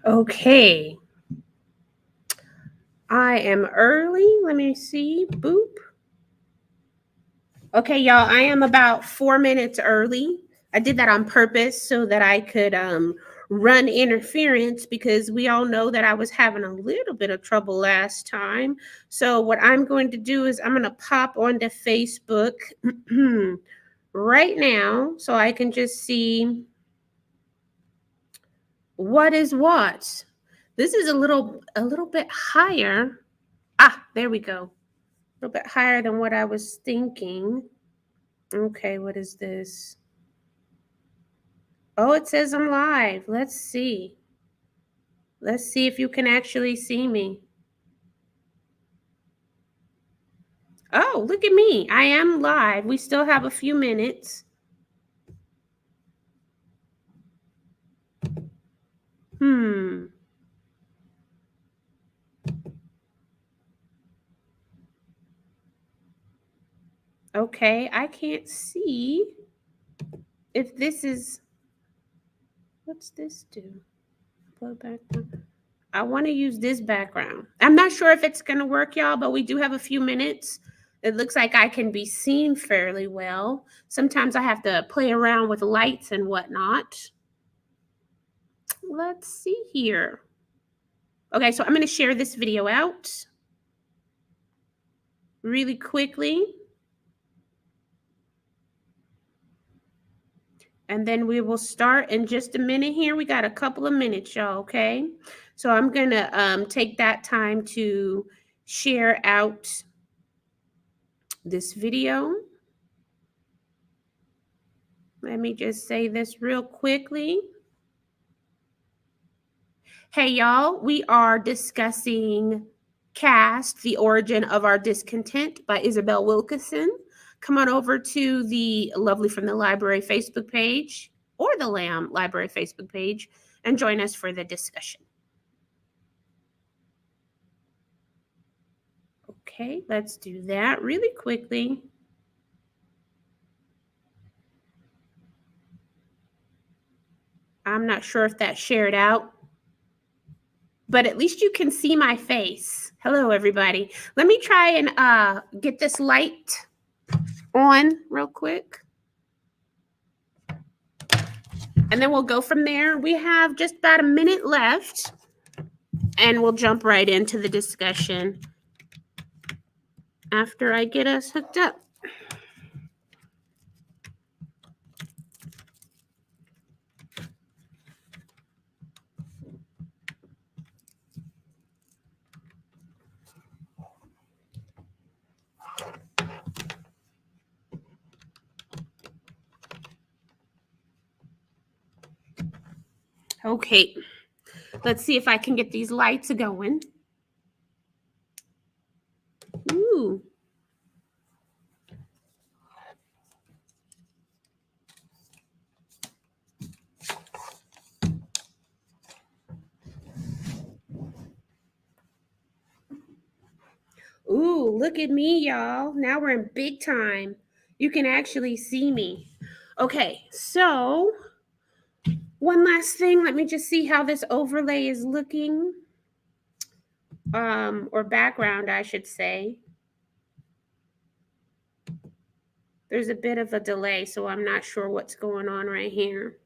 Okay, I am early. Let me see. Boop. Okay, y'all, I am about 4 minutes early. I did that on purpose so that I could run interference because we all know that I was having a little bit of trouble last time. So, what I'm going to do is I'm going to pop onto Facebook right now so I can just see what is what. This is a little bit higher. Ah, there we go. A little bit higher than what I was thinking. Okay, what is this? Oh, it says I'm live. Let's see. Let's see if you can actually see me. Oh, look at me. I am live. We still have a few minutes. Hmm. Okay, I can't see if this is. What's this do? Upload background. I want to use this background. I'm not sure if it's going to work, y'all, but we do have a few minutes. It looks like I can be seen fairly well. Sometimes I have to play around with lights and whatnot. Let's see here. Okay, so I'm going to share this video out really quickly. And then we will start in just a minute here. We got a couple of minutes, y'all, okay? So I'm going to take that time to share out this video. Let me just say this real quickly. Hey, y'all, we are discussing Caste, The Origin of Our Discontent by Isabel Wilkerson. Come on over to the Lovely from the Library Facebook page or the Lamb Library Facebook page and join us for the discussion. Okay, let's do that really quickly. I'm not sure if that shared out, but at least you can see my face. Hello, everybody. Let me try and get this light on real quick. And then we'll go from there. We have just about a minute left, and we'll jump right into the discussion after I get us hooked up. Okay, let's see if I can get these lights going. Ooh. Ooh, look at me, y'all. Now we're in big time. You can actually see me. Okay, so one last thing. Let me just see how this overlay is looking. Or background, I should say. There's a bit of a delay, so I'm not sure what's going on right here.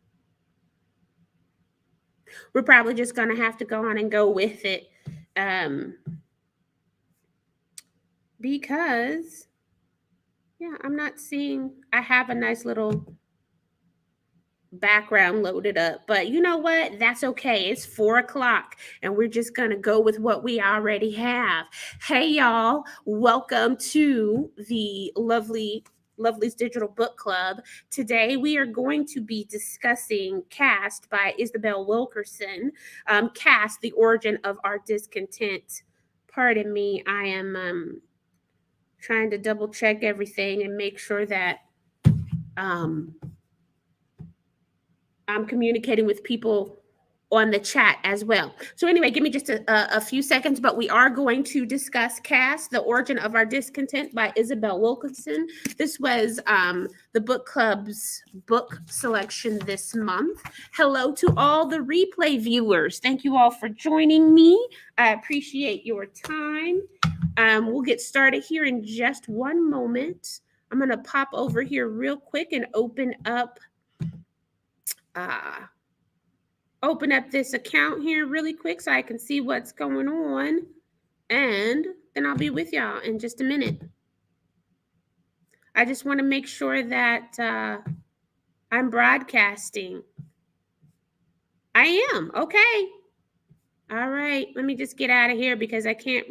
We're probably just going to have to go on and go with it because, yeah, I'm not seeing, I have a nice little background loaded up, but you know what? That's okay. It's 4 o'clock and we're just going to go with what we already have. Hey, y'all, welcome to the Lovely's Digital Book Club. Today we are going to be discussing Caste by Isabel Wilkerson. Caste, The Origin of Our Discontent. Pardon me, I am trying to double check everything and make sure that I'm communicating with people on the chat as well. So anyway, give me just a few seconds, but we are going to discuss Caste, The Origin of Our Discontent by Isabel Wilkerson. This was the book club's book selection this month. Hello to all the replay viewers. Thank you all for joining me. I appreciate your time. We'll get started here in just one moment. I'm going to pop over here real quick and open up this account here really quick so I can see what's going on, and then I'll be with y'all in just a minute. I just want to make sure that I'm broadcasting. I am. Okay. All right. Let me just get out of here because I can't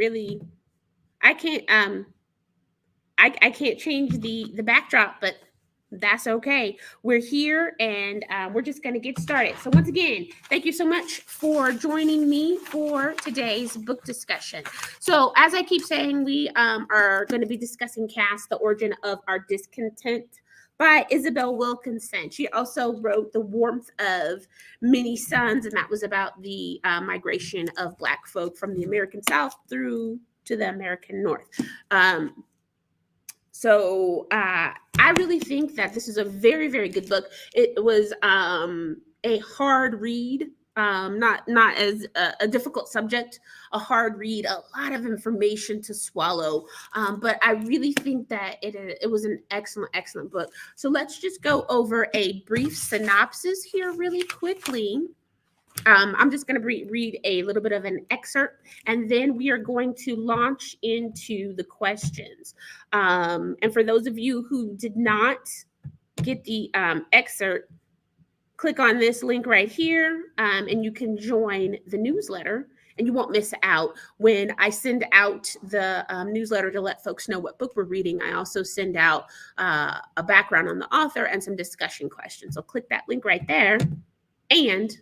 change the backdrop, but that's okay. We're here and we're just going to get started. So once again, thank you so much for joining me for today's book discussion. So as I keep saying, we are going to be discussing Caste, The Origin of Our Discontent by Isabel Wilkerson. She also wrote The Warmth of Many Suns, and that was about the migration of Black folk from the American South through to the American North. So I really think that this is a very, very good book. It was a hard read, not as a difficult subject, a hard read, a lot of information to swallow. But I really think that it was an excellent, excellent book. So let's just go over a brief synopsis here really quickly. I'm just going to read a little bit of an excerpt, and then we are going to launch into the questions. And for those of you who did not get the excerpt, click on this link right here, and you can join the newsletter, and you won't miss out. When I send out the newsletter to let folks know what book we're reading, I also send out a background on the author and some discussion questions. So click that link right there, and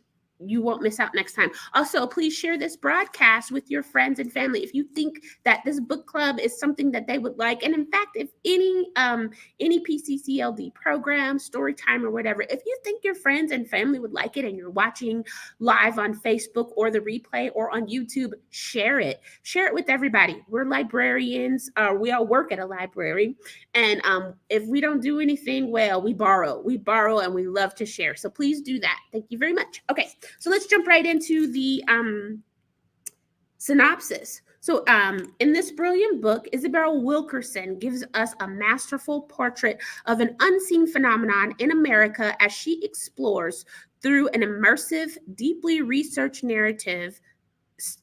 you won't miss out next time. Also, please share this broadcast with your friends and family if you think that this book club is something that they would like. And in fact, if any PCCLD program, story time, or whatever, if you think your friends and family would like it and you're watching live on Facebook or the replay or on YouTube, share it. Share it with everybody. We're librarians. We all work at a library. And if we don't do anything well, we borrow. We borrow and we love to share. So please do that. Thank you very much. Okay. So let's jump right into the synopsis. So in this brilliant book, Isabel Wilkerson gives us a masterful portrait of an unseen phenomenon in America as she explores through an immersive, deeply researched narrative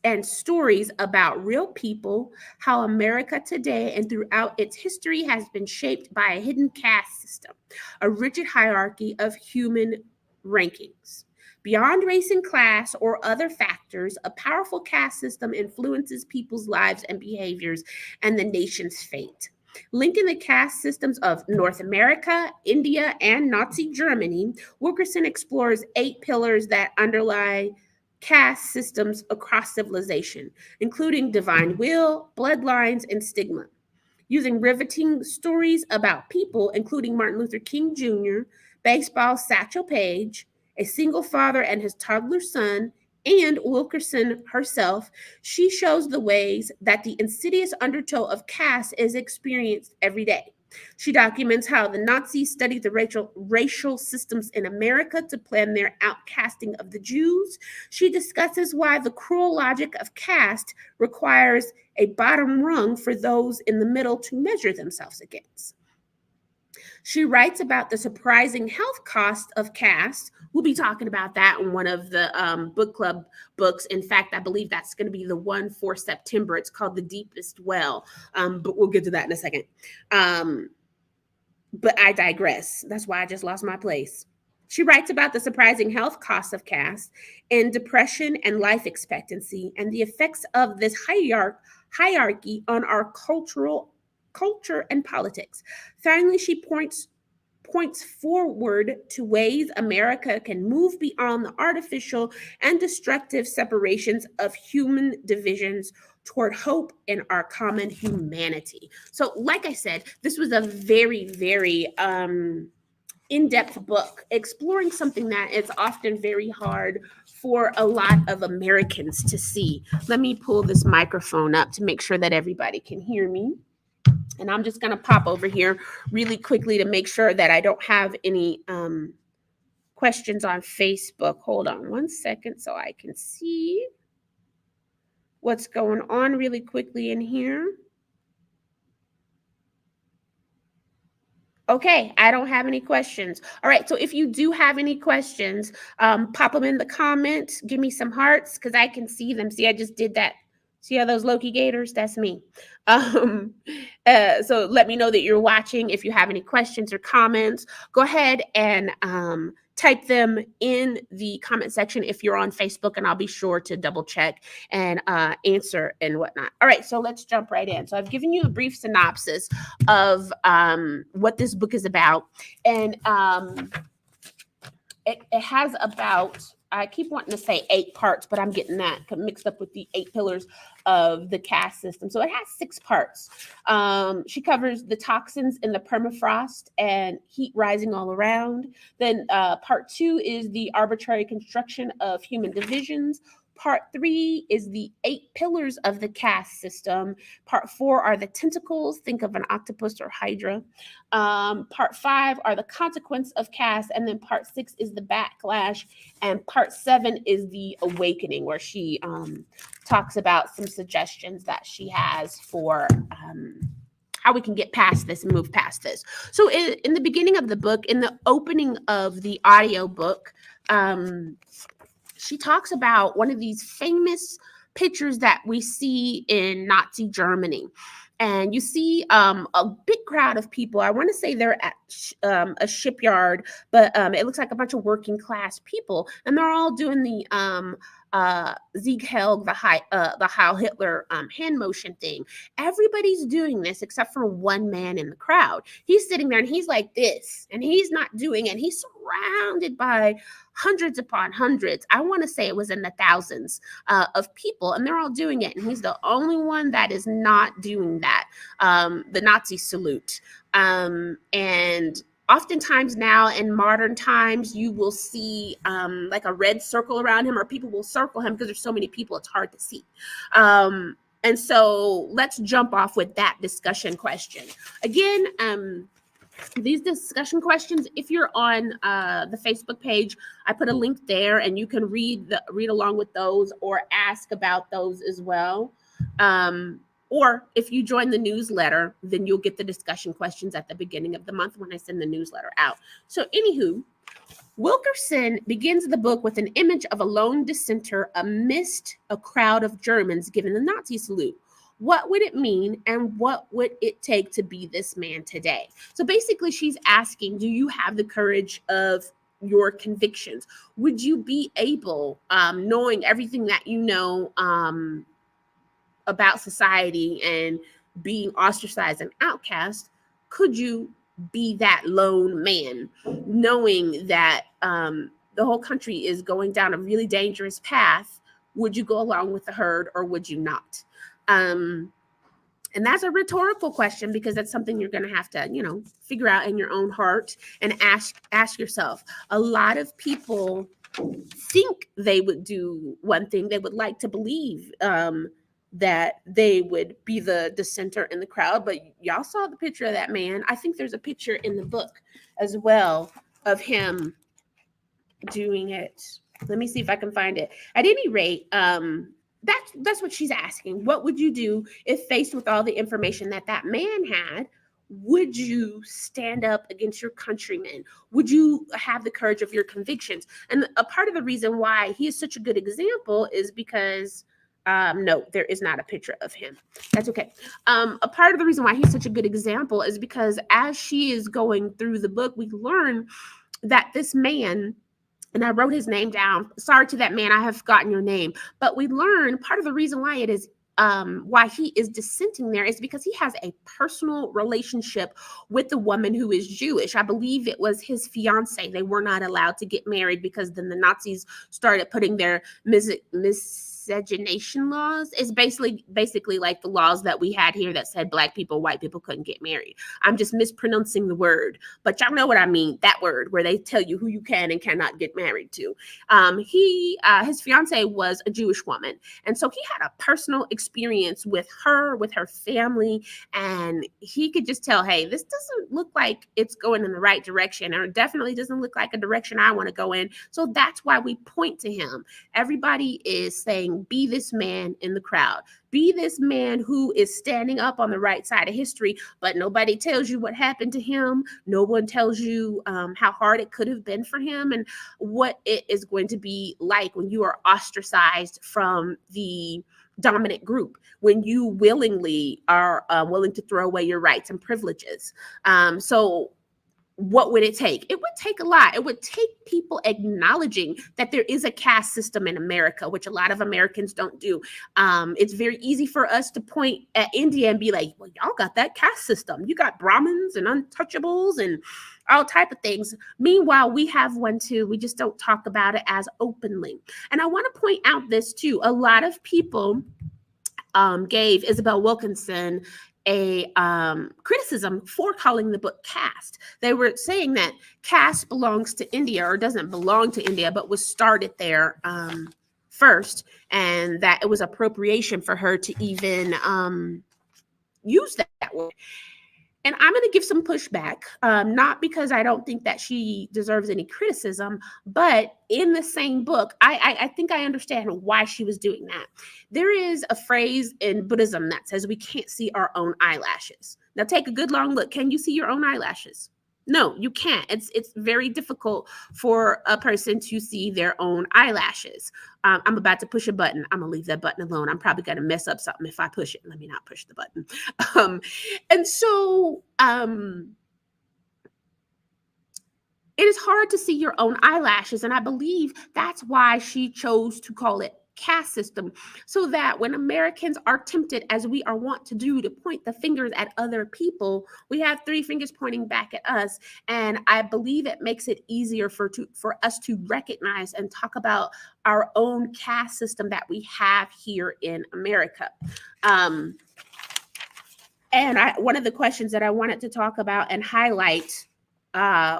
and stories about real people, how America today and throughout its history has been shaped by a hidden caste system, a rigid hierarchy of human rankings. Beyond race and class or other factors, a powerful caste system influences people's lives and behaviors and the nation's fate. Linking the caste systems of North America, India, and Nazi Germany, Wilkerson explores 8 pillars that underlie caste systems across civilization, including divine will, bloodlines, and stigma. Using riveting stories about people, including Martin Luther King Jr., baseball Satchel Paige, a single father and his toddler son, and Wilkerson herself, she shows the ways that the insidious undertow of caste is experienced every day. She documents how the Nazis studied the racial systems in America to plan their outcasting of the Jews. She discusses why the cruel logic of caste requires a bottom rung for those in the middle to measure themselves against. She writes about the surprising health cost of caste. We'll be talking about that in one of the book club books. In fact, I believe that's going to be the one for September. It's called The Deepest Well, but we'll get to that in a second. But I digress. That's why I just lost my place. She writes about the surprising health costs of caste and depression and life expectancy and the effects of this hierarchy on our culture and politics. Finally, she points forward to ways America can move beyond the artificial and destructive separations of human divisions toward hope in our common humanity. So, like I said, this was a very, very in-depth book exploring something that is often very hard for a lot of Americans to see. Let me pull this microphone up to make sure that everybody can hear me. And I'm just going to pop over here really quickly to make sure that I don't have any questions on Facebook. Hold on one second so I can see what's going on really quickly in here. Okay, I don't have any questions. All right, so if you do have any questions, pop them in the comments. Give me some hearts because I can see them. See, I just did that. See how those Loki Gators? That's me. Um, so let me know that you're watching. If you have any questions or comments, go ahead and type them in the comment section if you're on Facebook, and I'll be sure to double check and answer and whatnot. All right, so let's jump right in. So I've given you a brief synopsis of what this book is about, and it has about, I keep wanting to say 8 parts, but I'm getting that mixed up with the 8 pillars of the caste system. So it has 6 parts. She covers the toxins in the permafrost and heat rising all around. Then part 2 is the arbitrary construction of human divisions. Part 3 is the 8 pillars of the caste system. Part 4 are the tentacles. Think of an octopus or hydra. Part 5 are the consequence of caste. And then part 6 is the backlash. And part 7 is the awakening, where she talks about some suggestions that she has for how we can get past this and move past this. So in the beginning of the book, in the opening of the audio book, she talks about one of these famous pictures that we see in Nazi Germany. And you see a big crowd of people. I want to say they're at a shipyard, but it looks like a bunch of working class people. And they're all doing the Sieg Heil, the Heil Hitler hand motion thing. Everybody's doing this except for one man in the crowd. He's sitting there and he's like this, and he's not doing it. He's surrounded by hundreds upon hundreds. I want to say it was in the thousands of people, and they're all doing it. And he's the only one that is not doing that, the Nazi salute. And oftentimes now in modern times, you will see like a red circle around him, or people will circle him because there's so many people, it's hard to see. And so let's jump off with that discussion question. Again, these discussion questions, if you're on the Facebook page, I put a link there and you can read along with those or ask about those as well. Or if you join the newsletter, then you'll get the discussion questions at the beginning of the month when I send the newsletter out. So anywho, Wilkerson begins the book with an image of a lone dissenter amidst a crowd of Germans giving the Nazi salute. What would it mean, and what would it take to be this man today? So basically she's asking, do you have the courage of your convictions? Would you be able, knowing everything that you know about society and being ostracized and outcast, could you be that lone man, knowing that the whole country is going down a really dangerous path? Would you go along with the herd, or would you not? And that's a rhetorical question, because that's something you're going to have to, figure out in your own heart and ask yourself. A lot of people think they would do one thing. They would like to believe that they would be the dissenter in the crowd. But y'all saw the picture of that man. I think there's a picture in the book as well of him doing it. Let me see if I can find it. At any rate, that's what she's asking. What would you do if faced with all the information that man had? Would you stand up against your countrymen? Would you have the courage of your convictions? And a part of the reason why he is such a good example is because no, there is not a picture of him. That's okay. A part of the reason why he's such a good example is because as she is going through the book, we learn that this man, and I wrote his name down. Sorry to that man, I have forgotten your name. But we learn part of the reason why it is why he is dissenting there is because he has a personal relationship with the woman who is Jewish. I believe it was his fiance. They were not allowed to get married because then the Nazis started putting their miscegenation laws. It's basically like the laws that we had here that said Black people, white people couldn't get married. I'm just mispronouncing the word, but y'all know what I mean. That word where they tell you who you can and cannot get married to. His fiance was a Jewish woman, and so he had a personal experience with her family, and he could just tell, hey, this doesn't look like it's going in the right direction, or it definitely doesn't look like a direction I want to go in. So that's why we point to him. Everybody is saying, be this man in the crowd. Be this man who is standing up on the right side of history, but nobody tells you what happened to him. No one tells you how hard it could have been for him and what it is going to be like when you are ostracized from the dominant group, when you willingly are willing to throw away your rights and privileges. So what would it take? It would take a lot. It would take people acknowledging that there is a caste system in America, which a lot of Americans don't do. It's very easy for us to point at India and be like, well, y'all got that caste system. You got Brahmins and untouchables and all type of things. Meanwhile, we have one too. We just don't talk about it as openly. And I want to point out this too. A lot of people gave Isabel Wilkerson a criticism for calling the book Caste. They were saying that Caste belongs to India, or doesn't belong to India, but was started there first, and that it was appropriation for her to even use that word. And I'm going to give some pushback, not because I don't think that she deserves any criticism, but in the same book, I think I understand why she was doing that. There is a phrase in Buddhism that says we can't see our own eyelashes. Now take a good long look. Can you see your own eyelashes? No, you can't. It's very difficult for a person to see their own eyelashes. I'm about to push a button. I'm going to leave that button alone. I'm probably going to mess up something if I push it. Let me not push the button. And so it is hard to see your own eyelashes. And I believe that's why she chose to call it caste system, so that when Americans are tempted, as we are wont to do, to point the fingers at other people, we have three fingers pointing back at us. And I believe it makes it easier for us to recognize and talk about our own caste system that we have here in America. And one of the questions that I wanted to talk about and highlight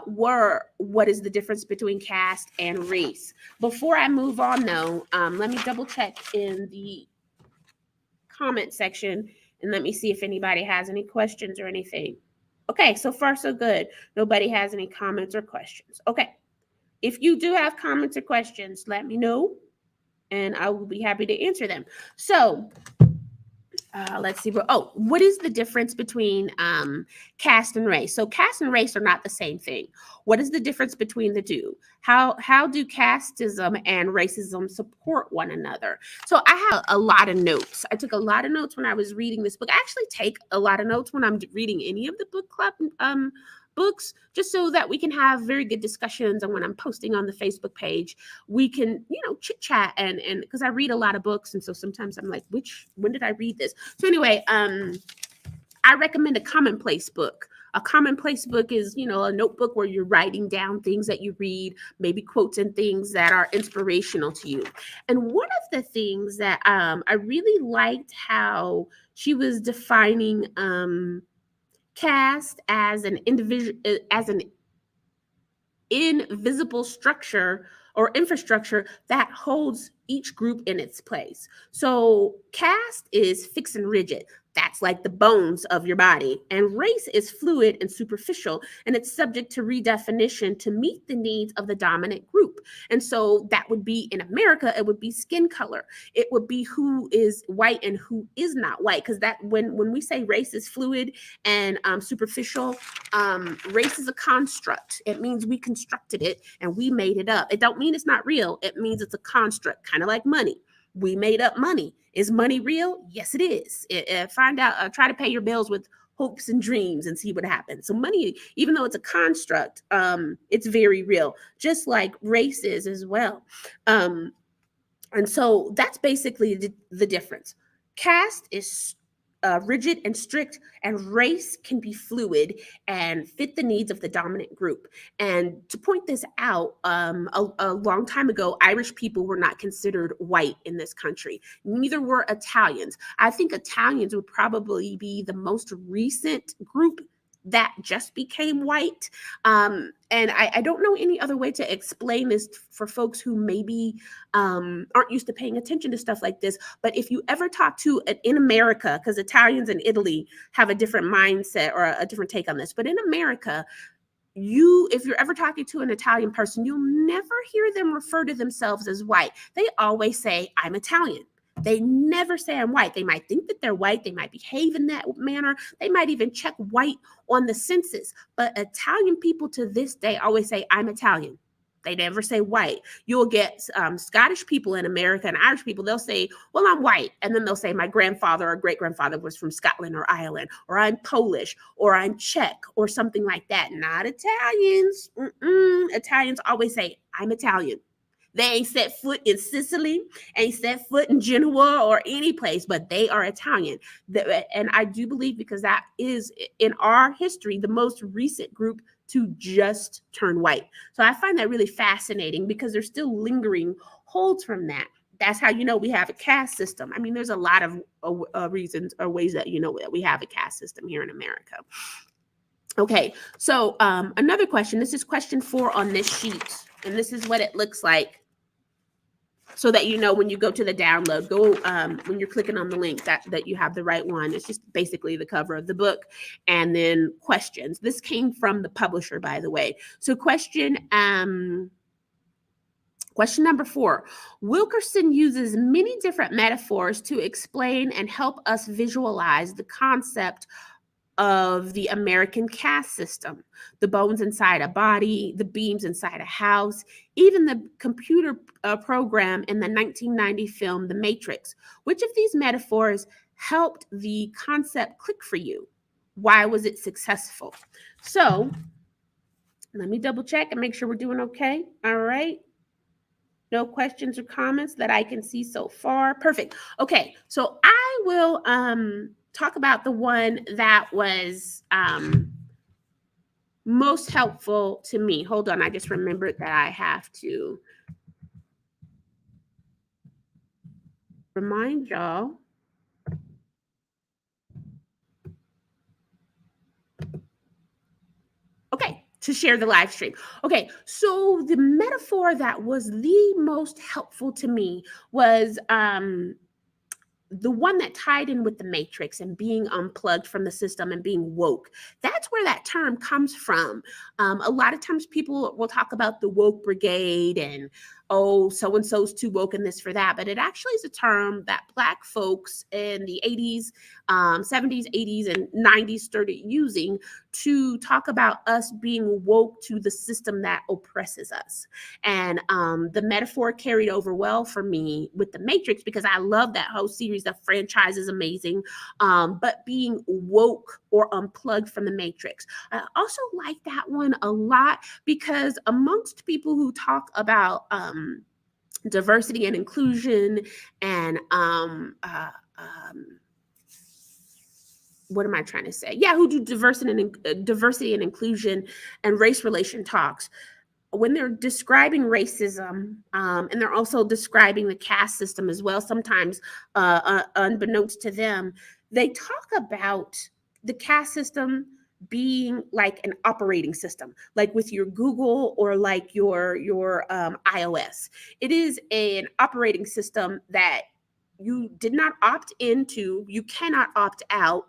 were, what is the difference between caste and race? Before I move on though, let me double check in the comment section and let me see if anybody has any questions or anything. Okay, so far so good. Nobody has any comments or questions. Okay, if you do have comments or questions, let me know and I will be happy to answer them. So let's see. What is the difference between caste and race? So caste and race are not the same thing. What is the difference between the two? How do casteism and racism support one another? So I have a lot of notes. I took a lot of notes when I was reading this book. I actually take a lot of notes when I'm reading any of the book club books, just so that we can have very good discussions. And when I'm posting on the Facebook page, we can, chit chat and because I read a lot of books. And so sometimes I'm like, when did I read this? So anyway, I recommend a commonplace book. A commonplace book is, a notebook where you're writing down things that you read, maybe quotes and things that are inspirational to you. And one of the things that I really liked how she was defining caste as an individual, as an invisible structure or infrastructure that holds each group in its place. So caste is fixed and rigid. That's like the bones of your body. And race is fluid and superficial, and it's subject to redefinition to meet the needs of the dominant group. And so that would be, in America, it would be skin color. It would be who is white and who is not white. Because that when we say race is fluid and superficial, race is a construct. It means we constructed it and we made it up. It don't mean it's not real. It means it's a construct, kind of like money. We made up money. Is money real? Yes, it is. Find out, try to pay your bills with hopes and dreams and see what happens. So money, even though it's a construct, it's very real, just like race is as well. And so that's basically the difference. Caste is rigid and strict, and race can be fluid and fit the needs of the dominant group. And to point this out, a long time ago, Irish people were not considered white in this country. Neither were Italians. I think Italians would probably be the most recent group that just became white. And I don't know any other way to explain this for folks who maybe aren't used to paying attention to stuff like this. But if you ever talk to in America, because Italians in Italy have a different mindset or a different take on this, but in America, if you're ever talking to an Italian person, you'll never hear them refer to themselves as white. They always say, I'm Italian. They never say I'm white. They might think that they're white. They might behave in that manner. They might even check white on the census. But Italian people to this day always say, I'm Italian. They never say white. You'll get Scottish people in America and Irish people. They'll say, well, I'm white. And then they'll say my grandfather or great-grandfather was from Scotland or Ireland, or I'm Polish, or I'm Czech, or something like that. Not Italians. Italians always say, I'm Italian. They ain't set foot in Sicily, ain't set foot in Genoa or any place, but they are Italian. And I do believe, because that is in our history, the most recent group to just turn white. So I find that really fascinating, because there's still lingering holds from that. That's how we have a caste system. I mean, there's a lot of reasons or ways that that we have a caste system here in America. Okay, so another question. This is question 4 on this sheet, and this is what it looks like. So that when you go to the download, when you're clicking on the link that you have the right one. It's just basically the cover of the book, and then questions. This came from the publisher, by the way. So question number 4. Wilkerson uses many different metaphors to explain and help us visualize the concept of the American caste system: the bones inside a body, the beams inside a house, even the computer program in the 1990 film The Matrix. Which of these metaphors helped the concept click for you? Why was it successful? So let me double check and make sure we're doing okay. All right. No questions or comments that I can see so far. Perfect. Okay, so I will talk about the one that was most helpful to me. Hold on, I just remembered that I have to remind y'all. Okay, to share the live stream. Okay, so the metaphor that was the most helpful to me was the one that tied in with the Matrix and being unplugged from the system and being woke. That's where that term comes from. A lot of times people will talk about the woke brigade and, oh, so-and-so's too woke and this for that. But it actually is a term that Black folks in the 80s, 70s, 80s, and 90s started using to talk about us being woke to the system that oppresses us. And the metaphor carried over well for me with the Matrix, because I love that whole series. The franchise is amazing. But being woke or unplugged from the Matrix. I also like that one a lot, because amongst people who talk about diversity and inclusion and what am I trying to say? Yeah, who do diversity and inclusion and race relation talks, when they're describing racism, and they're also describing the caste system as well, sometimes unbeknownst to them, they talk about the caste system being like an operating system, like with your Google or like your iOS. It is an operating system that you did not opt into, you cannot opt out,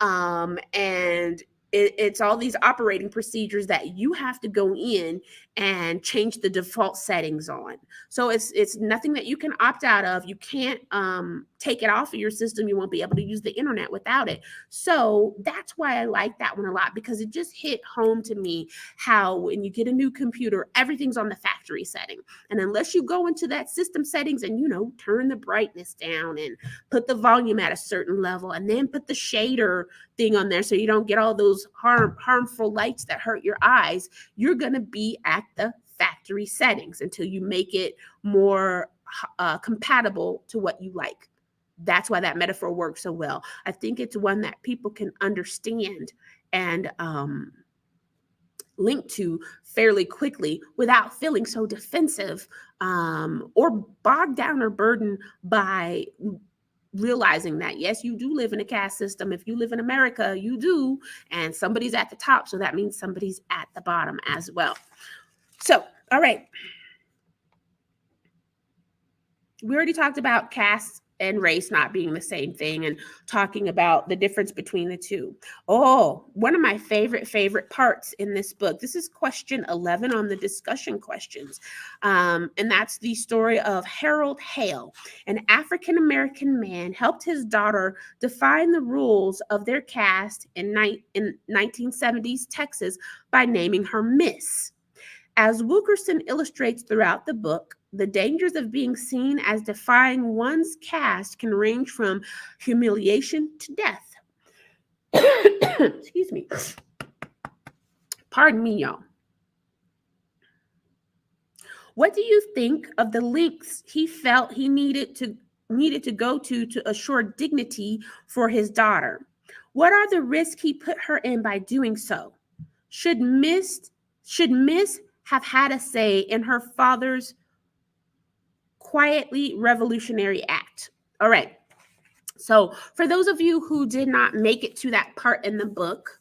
and it's all these operating procedures that you have to go in and change the default settings on. So it's nothing that you can opt out of. You can't take it off of your system. You won't be able to use the internet without it. So that's why I like that one a lot, because it just hit home to me how when you get a new computer, everything's on the factory setting. And unless you go into that system settings and, turn the brightness down and put the volume at a certain level and then put the shader thing on there so you don't get all those harmful lights that hurt your eyes, you're going to be at the factory settings until you make it more compatible to what you like. that's why that metaphor works so well. I think it's one that people can understand and link to fairly quickly without feeling so defensive or bogged down or burdened by realizing that, yes, you do live in a caste system. If you live in America, you do. And somebody's at the top. So that means somebody's at the bottom as well. So, all right. We already talked about caste and race not being the same thing and talking about the difference between the two. Oh, one of my favorite parts in this book. This is question 11 on the discussion questions. And that's the story of Harold Hale, an African-American man, helped his daughter define the rules of their caste in 1970s Texas by naming her Miss. As Wilkerson illustrates throughout the book, the dangers of being seen as defying one's caste can range from humiliation to death. Excuse me. Pardon me, y'all. What do you think of the lengths he felt he needed to go to assure dignity for his daughter? What are the risks he put her in by doing so? Should Miss have had a say in her father's quietly revolutionary act? All right. So for those of you who did not make it to that part in the book,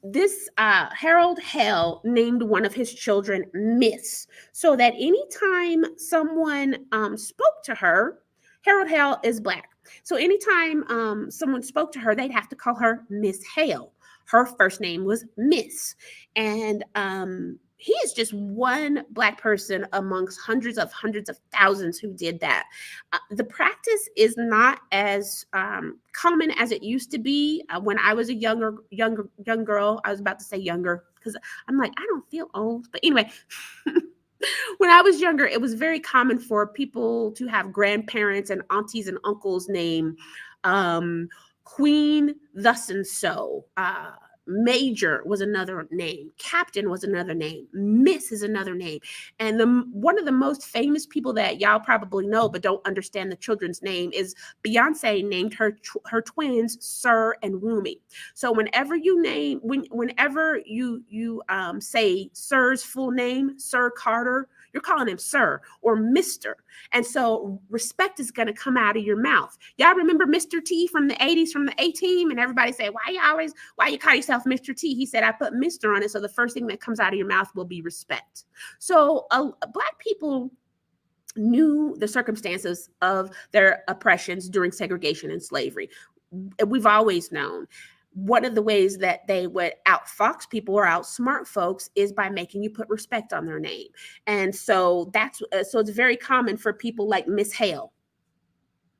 this Harold Hale named one of his children Miss, so that anytime someone spoke to her, Harold Hale is Black. So anytime someone spoke to her, they'd have to call her Miss Hale. Her first name was Miss. And he is just one Black person amongst hundreds of thousands who did that. The practice is not as common as it used to be. When I was a young girl, I was about to say younger because I'm like, I don't feel old. But anyway, when I was younger, it was very common for people to have grandparents and aunties and uncles name Queen thus and so. Major was another name. Captain was another name. Miss is another name. And one of the most famous people that y'all probably know but don't understand the children's name is Beyonce named her twins Sir and Rumi. So whenever you say Sir's full name, Sir Carter, you're calling him Sir or Mr. And so respect is going to come out of your mouth. Y'all remember Mr. T from the 80s from the A-Team? And everybody say, why you call yourself Mr. T? He said, I put Mr. on it. So the first thing that comes out of your mouth will be respect. So Black people knew the circumstances of their oppressions during segregation and slavery. We've always known. One of the ways that they would outfox people or outsmart folks is by making you put respect on their name. And so so it's very common for people like Miss Hale.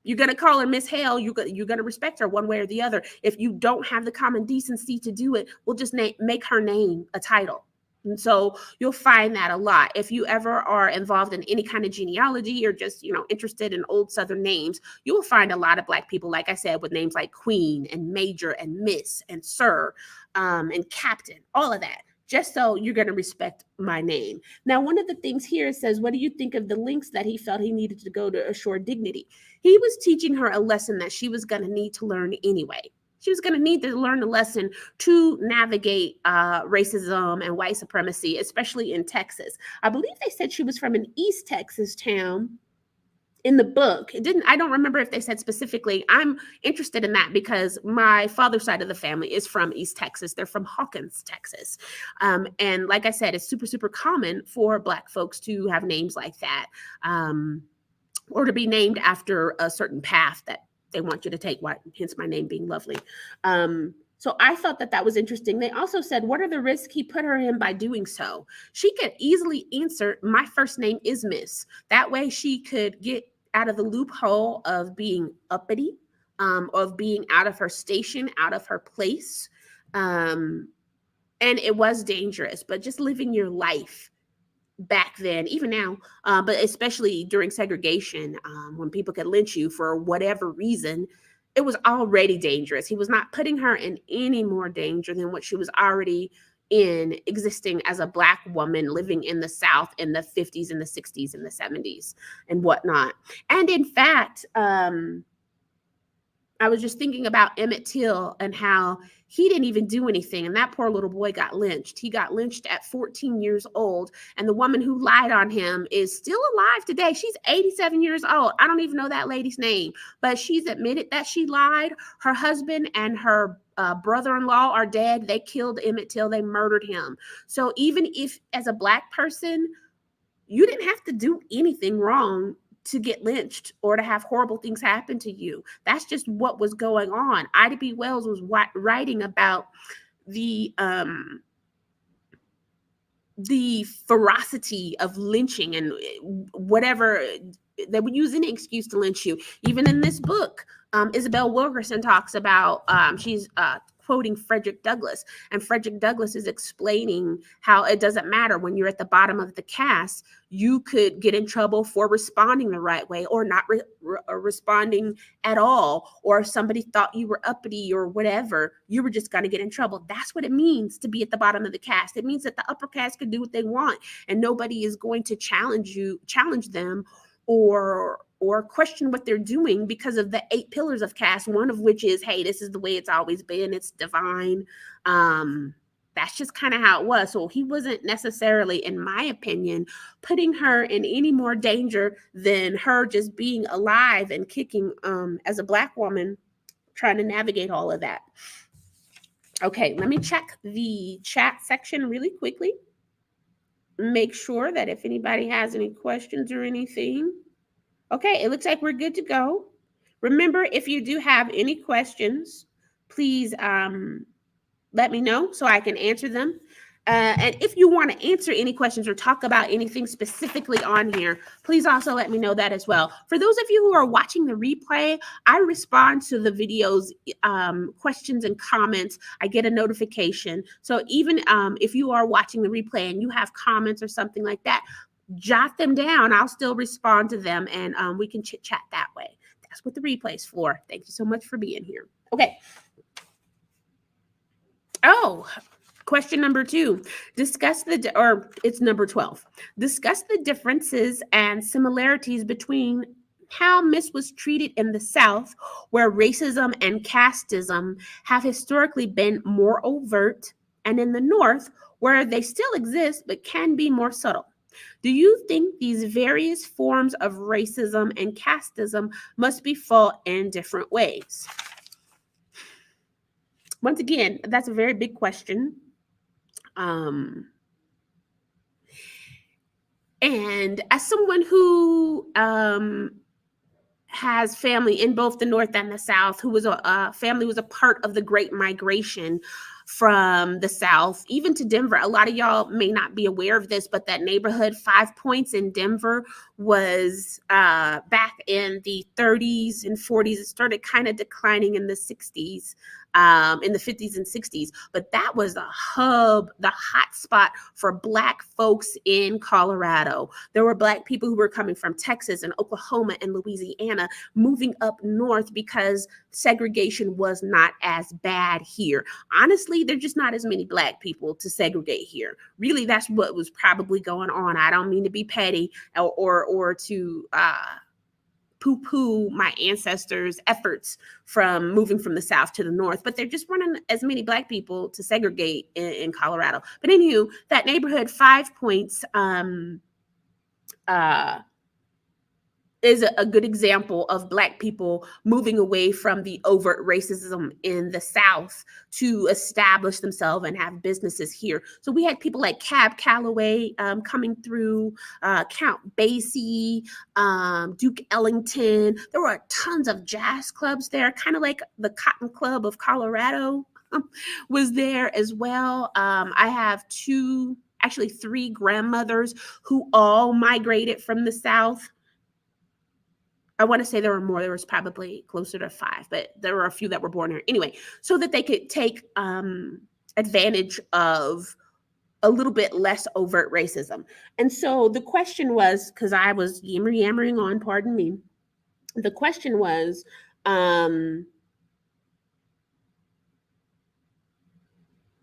You're going to call her Miss Hale. You're going to respect her one way or the other. If you don't have the common decency to do it, we'll just make her name a title. And so you'll find that a lot. If you ever are involved in any kind of genealogy or just, interested in old Southern names, you will find a lot of Black people, like I said, with names like Queen and Major and Miss and Sir and Captain, all of that. Just so you're going to respect my name. Now, one of the things here says, what do you think of the links that he felt he needed to go to assure dignity? He was teaching her a lesson that she was going to need to learn anyway. She was going to need to learn a lesson to navigate racism and white supremacy, especially in Texas. I believe they said she was from an East Texas town in the book. I don't remember if they said specifically. I'm interested in that because my father's side of the family is from East Texas. They're from Hawkins, Texas. And like I said, it's super, super common for Black folks to have names like that or to be named after a certain path that they want you to take, hence my name being Lovely. So I thought that was interesting. They also said, what are the risks he put her in by doing so? She could easily answer, my first name is Miss. That way she could get out of the loophole of being uppity, of being out of her station, out of her place. And it was dangerous, but just living your life back then, even now, but especially during segregation, when people could lynch you for whatever reason, it was already dangerous. He was not putting her in any more danger than what she was already in, existing as a Black woman living in the South in the 50s and the 60s and the 70s and whatnot. And in fact, I was just thinking about Emmett Till and how he didn't even do anything. And that poor little boy got lynched. He got lynched at 14 years old. And the woman who lied on him is still alive today. She's 87 years old. I don't even know that lady's name, but she's admitted that she lied. Her husband and her brother-in-law are dead. They killed Emmett Till. They murdered him. So even if, as a Black person, you didn't have to do anything wrong to get lynched or to have horrible things happen to you. That's just what was going on. Ida B. Wells was writing about the ferocity of lynching and whatever. They would use any excuse to lynch you. Even in this book, Isabel Wilkerson talks about, she's quoting Frederick Douglass, and Frederick Douglass is explaining how it doesn't matter when you're at the bottom of the caste, you could get in trouble for responding the right way or not responding at all, or if somebody thought you were uppity or whatever, you were just going to get in trouble. That's what it means to be at the bottom of the caste. It means that the upper caste can do what they want and nobody is going to challenge them or question what they're doing because of the 8 pillars of caste, one of which is, hey, this is the way it's always been. It's divine. That's just kind of how it was. So he wasn't necessarily, in my opinion, putting her in any more danger than her just being alive and kicking as a Black woman trying to navigate all of that. Okay, let me check the chat section really quickly. Make sure that if anybody has any questions or anything. Okay, it looks like we're good to go. Remember, if you do have any questions, please let me know so I can answer them. And if you want to answer any questions or talk about anything specifically on here, please also let me know that as well. For those of you who are watching the replay, I respond to the videos, questions and comments. I get a notification. So even if you are watching the replay and you have comments or something like that, jot them down. I'll still respond to them and we can chit chat that way. That's what the replay is for. Thank you so much for being here. Okay. Oh, question number 2. It's number 12. Discuss the differences and similarities between how Miss was treated in the South, where racism and casteism have historically been more overt, and in the North, where they still exist but can be more subtle. Do you think these various forms of racism and casteism must be fought in different ways? Once again, that's a very big question. And as someone who has family in both the North and the South, who was family was a part of the Great Migration from the South, even to Denver. A lot of y'all may not be aware of this, but that neighborhood 5 Points in Denver was back in the 30s and 40s. It started kind of declining in the 60s. In the 50s and 60s, but that was the hub, the hot spot for Black folks in Colorado. There were Black people who were coming from Texas and Oklahoma and Louisiana, moving up north because segregation was not as bad here. Honestly, there's just not as many Black people to segregate here. Really, that's what was probably going on. I don't mean to be petty or to poo-poo my ancestors' efforts from moving from the South to the North, but there just weren't as many Black people to segregate in Colorado. But anywho, that neighborhood 5 Points is a good example of Black people moving away from the overt racism in the South to establish themselves and have businesses here. So we had people like Cab Calloway coming through, Count Basie, Duke Ellington. There were tons of jazz clubs there, kind of like the Cotton Club of Colorado was there as well. I have 3 grandmothers who all migrated from the South. I want to say there were more. There was probably closer to 5, but there were a few that were born here. Anyway, so that they could take advantage of a little bit less overt racism. And so the question was, because I was yammering on, pardon me. The question was,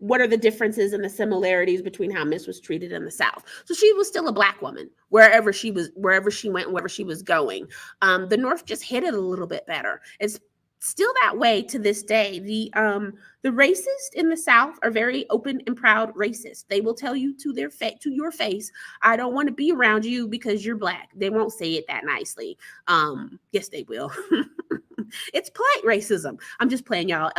what are the differences and the similarities between how Miss was treated in the South? So she was still a Black woman wherever she went and wherever she was going. The North just hit it a little bit better. It's still that way to this day. The racists in the South are very open and proud racists. They will tell you to your face, I don't want to be around you because you're Black. They won't say it that nicely. Yes, they will. It's polite racism. I'm just playing, y'all.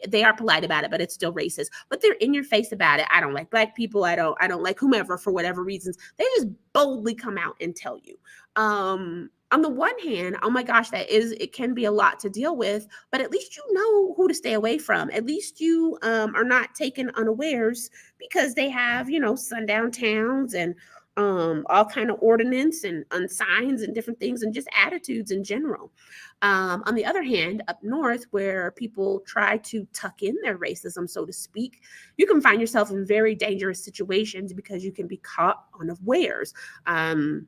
They are polite about it, but it's still racist. But they're in your face about it. I don't like Black people. I don't like whomever for whatever reasons. They just boldly come out and tell you. On the one hand, oh my gosh, it can be a lot to deal with, but at least you know who to stay away from. At least you are not taken unawares because they have, sundown towns and all kind of ordinance and signs and different things and just attitudes in general. On the other hand, up north, where people try to tuck in their racism, so to speak, you can find yourself in very dangerous situations because you can be caught unawares. The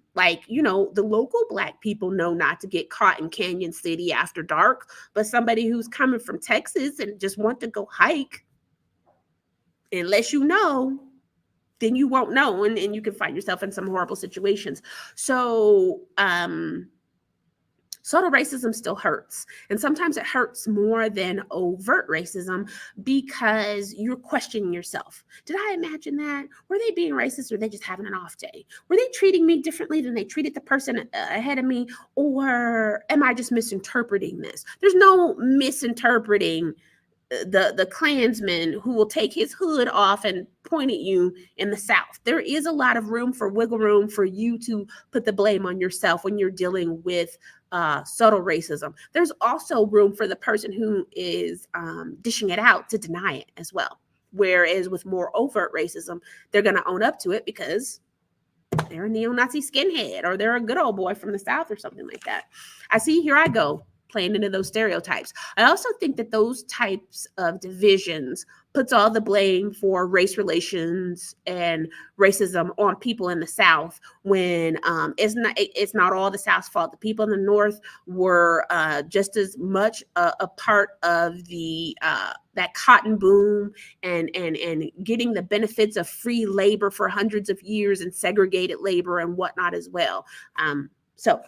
local Black people know not to get caught in Canyon City after dark, but somebody who's coming from Texas and just want to go hike, unless you know, then you won't know, and you can find yourself in some horrible situations. So, subtle racism still hurts. And sometimes it hurts more than overt racism because you're questioning yourself. Did I imagine that? Were they being racist, or were they just having an off day? Were they treating me differently than they treated the person ahead of me? Or am I just misinterpreting this? There's no misinterpreting the Klansman who will take his hood off and point at you in the South. There is a lot of room for wiggle room for you to put the blame on yourself when you're dealing with subtle racism. There's also room for the person who is dishing it out to deny it as well. Whereas with more overt racism, they're going to own up to it because they're a neo-Nazi skinhead or they're a good old boy from the South or something like that. Here I go, playing into those stereotypes. I also think that those types of divisions puts all the blame for race relations and racism on people in the South when it's not all the South's fault. The people in the North were just as much a part of the that cotton boom and getting the benefits of free labor for hundreds of years and segregated labor and whatnot as well. So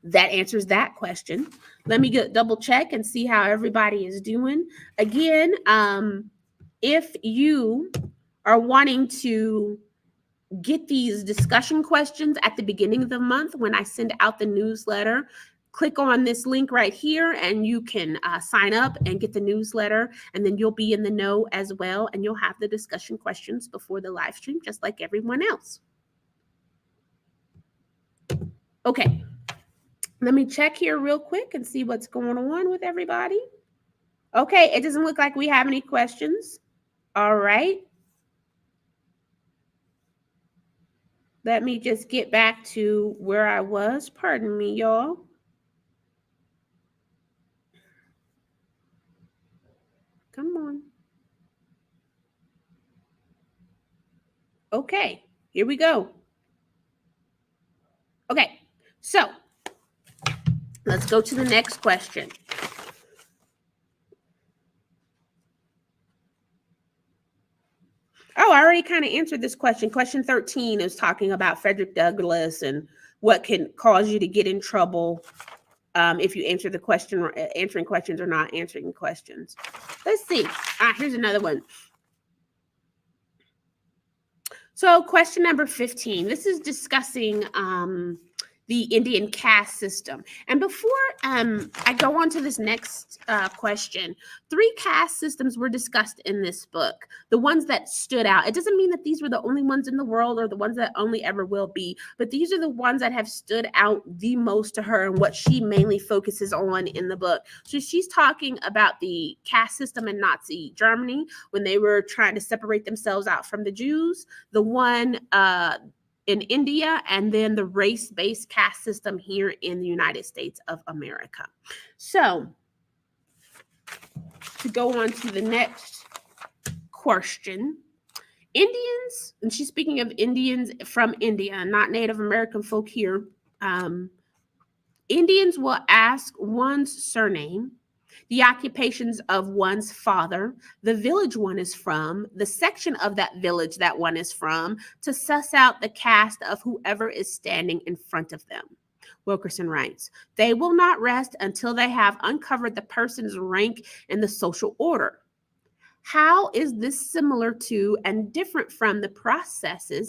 that answers that question. Let me double check and see how everybody is doing. Again, if you are wanting to get these discussion questions at the beginning of the month when I send out the newsletter, click on this link right here and you can sign up and get the newsletter, and then you'll be in the know as well, and you'll have the discussion questions before the live stream just like everyone else. Okay. Let me check here real quick and see what's going on with everybody. Okay, it doesn't look like we have any questions. All right. Let me just get back to where I was. Pardon me, y'all. Come on. Okay, here we go. Okay, so let's go to the next question. Oh, I already kind of answered this question. Question 13 is talking about Frederick Douglass and what can cause you to get in trouble if you answer the question, or answering questions or not answering questions. Let's see. Here's another one. So question number 15. This is discussing the Indian caste system. And before I go on to this next question, 3 caste systems were discussed in this book, the ones that stood out. It doesn't mean that these were the only ones in the world or the ones that only ever will be, but these are the ones that have stood out the most to her and what she mainly focuses on in the book. So she's talking about the caste system in Nazi Germany when they were trying to separate themselves out from the Jews, the one in India, and then the race-based caste system here in the United States of America. So to go on to the next question, Indians, and she's speaking of Indians from India, not Native American folk here. Indians will ask one's surname, the occupations of one's father, the village one is from, the section of that village that one is from, to suss out the caste of whoever is standing in front of them. Wilkerson writes, they will not rest until they have uncovered the person's rank in the social order. How is this similar to and different from the process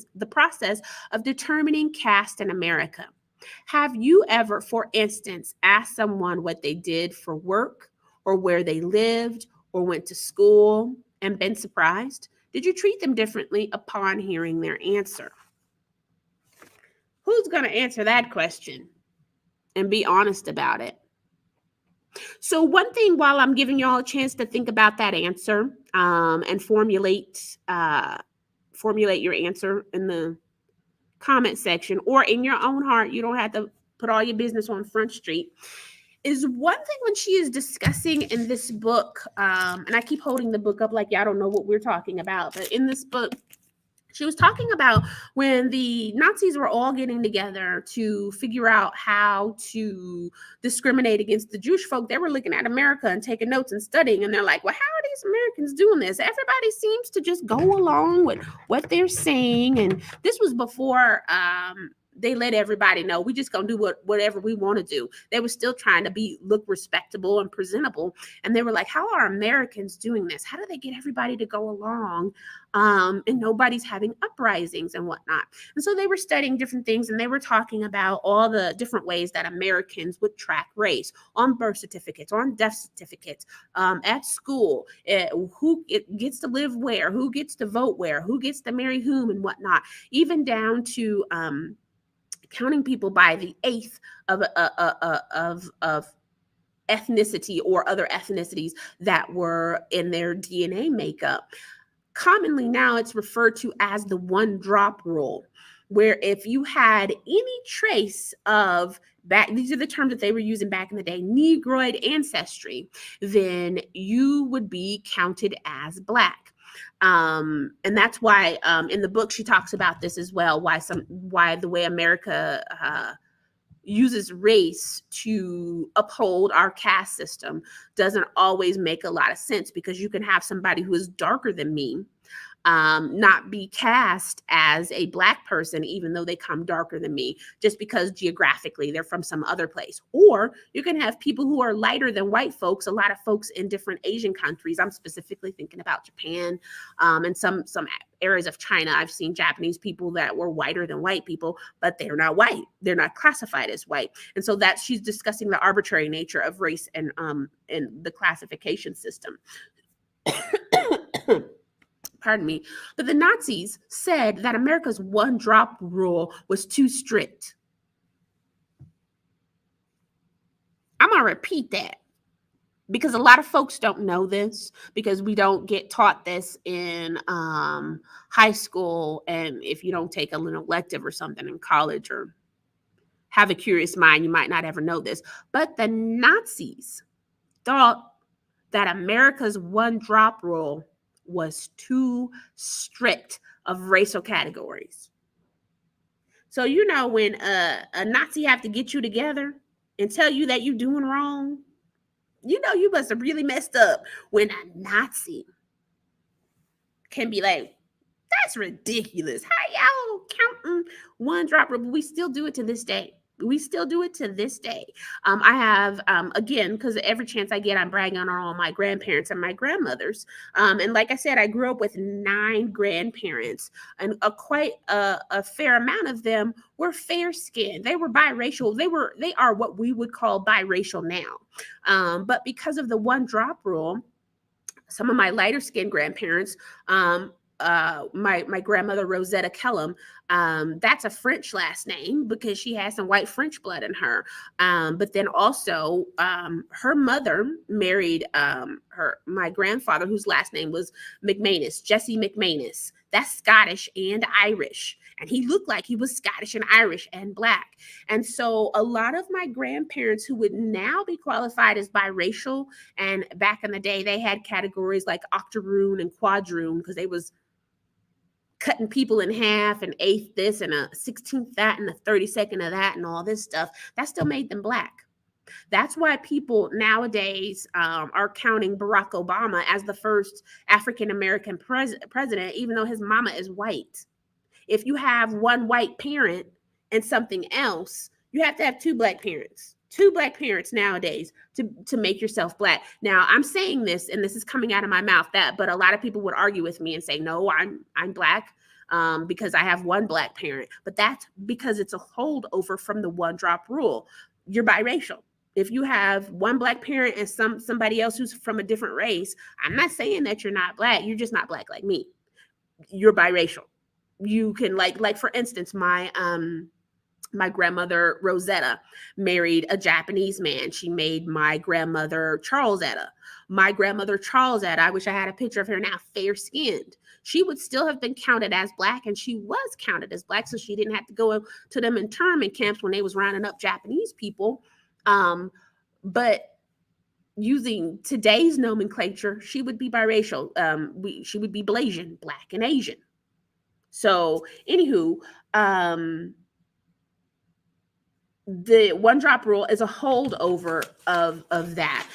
of determining caste in America? Have you ever, for instance, asked someone what they did for work or where they lived or went to school and been surprised? Did you treat them differently upon hearing their answer? Who's going to answer that question and be honest about it? So one thing, while I'm giving y'all a chance to think about that answer, and formulate your answer in the comment section or in your own heart, you don't have to put all your business on Front Street, is one thing when she is discussing in this book, and I keep holding the book up like y'all don't know what we're talking about, but in this book, she was talking about when the Nazis were all getting together to figure out how to discriminate against the Jewish folk. They were looking at America and taking notes and studying, and they're like, well, how are these Americans doing this? Everybody seems to just go along with what they're saying. And this was before they let everybody know we just gonna do whatever we want to do. They were still trying to look respectable and presentable, and they were like, how are Americans doing this? How do they get everybody to go along, and nobody's having uprisings and whatnot? And so they were studying different things, and they were talking about all the different ways that Americans would track race on birth certificates, on death certificates, at school, who gets to live where, who gets to vote where, who gets to marry whom and whatnot, even down to counting people by the eighth of ethnicity or other ethnicities that were in their DNA makeup. Commonly now it's referred to as the one drop rule, where if you had any trace of these are the terms that they were using back in the day, Negroid ancestry, then you would be counted as Black. And that's why in the book she talks about this as well, why the way America uses race to uphold our caste system doesn't always make a lot of sense, because you can have somebody who is darker than me not be cast as a Black person, even though they come darker than me, just because geographically they're from some other place. Or you can have people who are lighter than white folks. A lot of folks in different Asian countries, I'm specifically thinking about Japan, and some areas of China, I've seen Japanese people that were whiter than white people, but they're not white. They're not classified as white. And so that she's discussing the arbitrary nature of race and the classification system. Pardon me. But the Nazis said that America's one drop rule was too strict. I'm going to repeat that, because a lot of folks don't know this, because we don't get taught this in high school. And if you don't take an elective or something in college or have a curious mind, you might not ever know this. But the Nazis thought that America's one drop rule was too strict of racial categories. So, when a Nazi have to get you together and tell you that you're doing wrong, you must have really messed up when a Nazi can be like, that's ridiculous. How y'all counting one drop? But we still do it to this day. I have, again, because every chance I get, I'm bragging on all my grandparents and my grandmothers. And like I said, I grew up with 9 grandparents, and quite a fair amount of them were fair skinned. They were biracial. They are what we would call biracial now. But because of the one drop rule, some of my lighter skinned grandparents, my grandmother Rosetta Kellum, that's a French last name because she has some white French blood in her. But then also her mother married my grandfather, whose last name was McManus, Jesse McManus. That's Scottish and Irish. And he looked like he was Scottish and Irish and Black. And so a lot of my grandparents who would now be qualified as biracial, and back in the day, they had categories like octoroon and quadroon, because they was cutting people in half, an eighth this and a 16th that and a 32nd of that and all this stuff. That still made them Black. That's why people nowadays are counting Barack Obama as the first African-American president, even though his mama is white. If you have one white parent and something else, You have to have two black parents. Two black parents nowadays to make yourself black. Now, I'm saying this, and this is coming out of my mouth, but a lot of people would argue with me and say, no, I'm black because I have one black parent. But that's because it's a holdover from the one drop rule. You're biracial. If you have one black parent and somebody else who's from a different race, I'm not saying that you're not black. You're just not black like me. You're biracial. You can like for instance, my grandmother Rosetta married a Japanese man. She made my grandmother Charlesetta. My grandmother Charlesetta, I wish I had a picture of her now, fair skinned. She would still have been counted as black, and she was counted as black, so she didn't have to go to them internment camps when they was rounding up Japanese people. But using today's nomenclature, she would be biracial. She would be Blasian, black and Asian. So, anywho, the one drop rule is a holdover of that.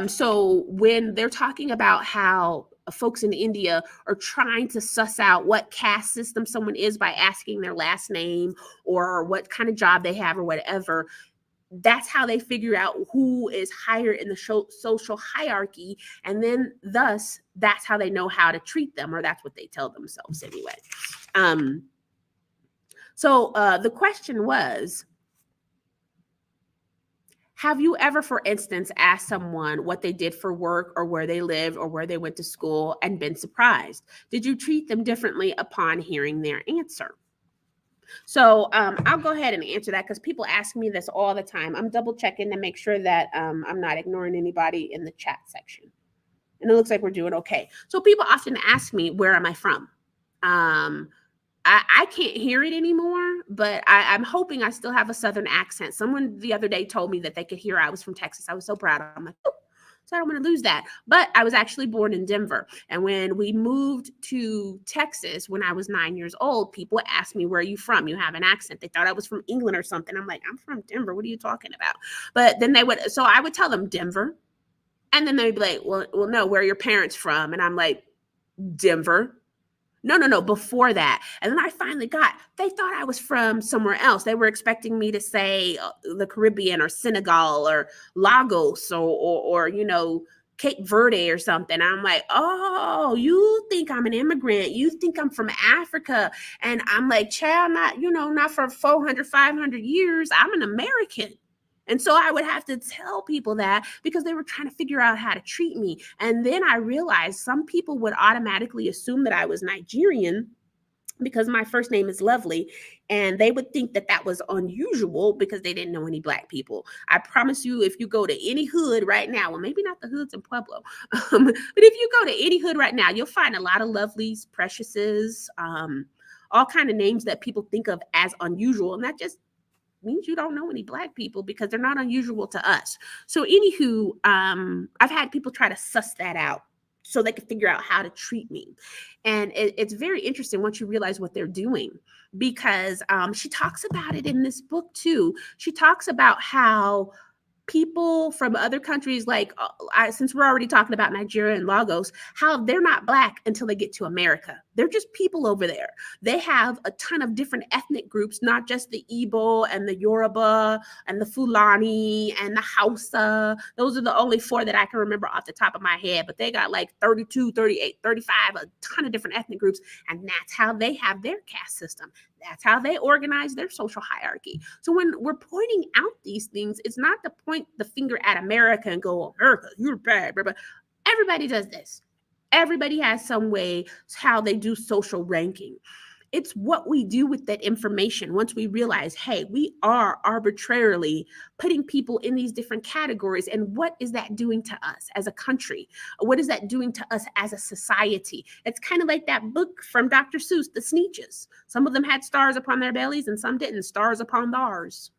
So when they're talking about how folks in India are trying to suss out what caste system someone is by asking their last name or what kind of job they have or whatever, that's how they figure out who is higher in the social hierarchy. And then thus, that's how they know how to treat them, or that's what they tell themselves anyway. So the question was, have you ever, for instance, asked someone what they did for work or where they lived or where they went to school and been surprised? Did you treat them differently upon hearing their answer? So I'll go ahead and answer that because people ask me this all the time. I'm double checking to make sure that I'm not ignoring anybody in the chat section. And it looks like we're doing okay. So people often ask me, where am I from? I can't hear it anymore, but I'm hoping I still have a Southern accent. Someone the other day told me that they could hear I was from Texas. I was so proud. I'm like, oh, so I don't want to lose that. But I was actually born in Denver. And when we moved to Texas when I was 9 years old, people asked me, where are you from? You have an accent. They thought I was from England or something. I'm like, I'm from Denver. What are you talking about? But then so I would tell them Denver. And then they'd be like, well, no, where are your parents from? And I'm like, Denver. No, before that. And then I finally they thought I was from somewhere else. They were expecting me to say the Caribbean or Senegal or Lagos or Cape Verde or something. I'm like, oh, you think I'm an immigrant. You think I'm from Africa. And I'm like, child, not for 400, 500 years. I'm an American. And so I would have to tell people that because they were trying to figure out how to treat me. And then I realized some people would automatically assume that I was Nigerian because my first name is Lovely. And they would think that that was unusual because they didn't know any Black people. I promise you, if you go to any hood right now, well, maybe not the hoods in Pueblo, but if you go to any hood right now, you'll find a lot of Lovelies, Preciouses, all kind of names that people think of as unusual. And that just means you don't know any Black people because they're not unusual to us. So anywho, I've had people try to suss that out so they can figure out how to treat me. And it's very interesting once you realize what they're doing, because she talks about it in this book too. She talks about how people from other countries, like since we're already talking about Nigeria and Lagos, how they're not Black until they get to America. They're just people over there. They have a ton of different ethnic groups, not just the Igbo and the Yoruba and the Fulani and the Hausa. Those are the only 4 that I can remember off the top of my head, but they got like 32, 38, 35, a ton of different ethnic groups. And that's how they have their caste system. That's how they organize their social hierarchy. So when we're pointing out these things, it's not to point the finger at America and go, America, you're bad. But everybody does this. Everybody has some way how they do social ranking. It's what we do with that information once we realize, hey, we are arbitrarily putting people in these different categories. And what is that doing to us as a country? What is that doing to us as a society? It's kind of like that book from Dr. Seuss, The Sneetches. Some of them had stars upon their bellies and some didn't, stars upon theirs.